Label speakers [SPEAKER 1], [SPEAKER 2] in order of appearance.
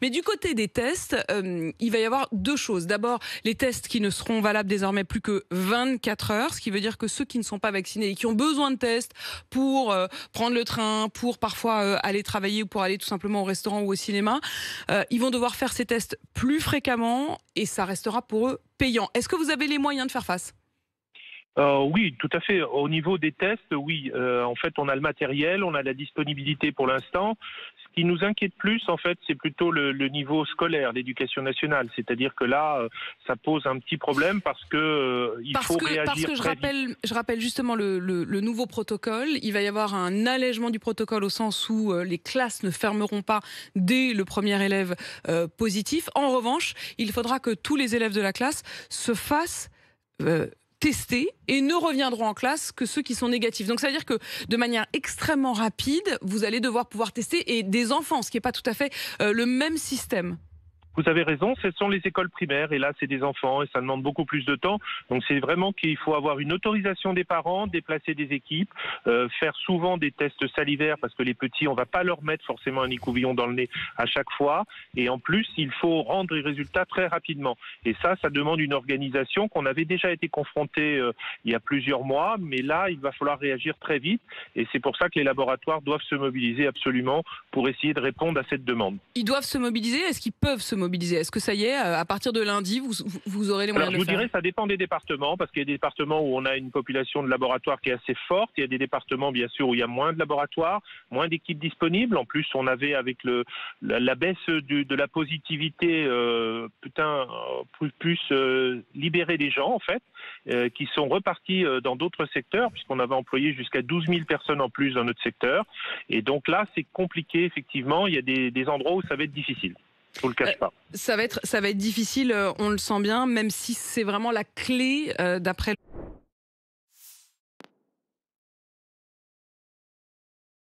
[SPEAKER 1] Mais du côté des tests, il va y avoir deux choses. D'abord, les tests qui ne seront valables désormais plus que 24 heures, ce qui veut dire que ceux qui ne sont pas vaccinés et qui ont besoin de tests pour prendre le train, pour parfois aller travailler ou pour aller tout simplement au restaurant ou au cinéma, ils vont devoir faire ces tests plus fréquemment et ça restera pour eux payant. Est-ce que vous avez les moyens de faire face ?
[SPEAKER 2] Oui, tout à fait. Au niveau des tests, oui. En fait, on a le matériel, on a la disponibilité pour l'instant. Ce qui nous inquiète plus, en fait, c'est plutôt le niveau scolaire, l'éducation nationale. C'est-à-dire que là, ça pose un petit problème parce que il faut réagir
[SPEAKER 1] parce que je rappelle justement le nouveau protocole. Il va y avoir un allègement du protocole au sens où les classes ne fermeront pas dès le premier élève positif. En revanche, il faudra que tous les élèves de la classe se fassent testés et ne reviendront en classe que ceux qui sont négatifs. Donc ça veut dire que de manière extrêmement rapide, vous allez devoir pouvoir tester et des enfants, ce qui n'est pas tout à fait le même système.
[SPEAKER 2] Vous avez raison, ce sont les écoles primaires et là c'est des enfants et ça demande beaucoup plus de temps. Donc c'est vraiment qu'il faut avoir une autorisation des parents, déplacer des équipes, faire souvent des tests salivaires parce que les petits, on va pas leur mettre forcément un écouvillon dans le nez à chaque fois. Et en plus, il faut rendre les résultats très rapidement. Et ça demande une organisation qu'on avait déjà été confronté il y a plusieurs mois, mais là il va falloir réagir très vite. Et c'est pour ça que les laboratoires doivent se mobiliser absolument pour essayer de répondre à cette demande.
[SPEAKER 1] Ils doivent se mobiliser, est-ce qu'ils peuvent se mobiliser ? Est-ce que ça y est, à partir de lundi, vous aurez les moyens de le faire ?
[SPEAKER 2] Je vous dirais, ça dépend des départements, parce qu'il y a des départements où on a une population de laboratoires qui est assez forte. Il y a des départements, bien sûr, où il y a moins de laboratoires, moins d'équipes disponibles. En plus, on avait, avec la baisse de la positivité, plus libérer des gens, en fait, qui sont repartis dans d'autres secteurs, puisqu'on avait employé jusqu'à 12 000 personnes en plus dans notre secteur. Et donc là, c'est compliqué, effectivement. Il y a des endroits où ça va être difficile. Je vous le cache pas.
[SPEAKER 1] Ça va être difficile, on le sent bien, même si c'est vraiment la clé d'après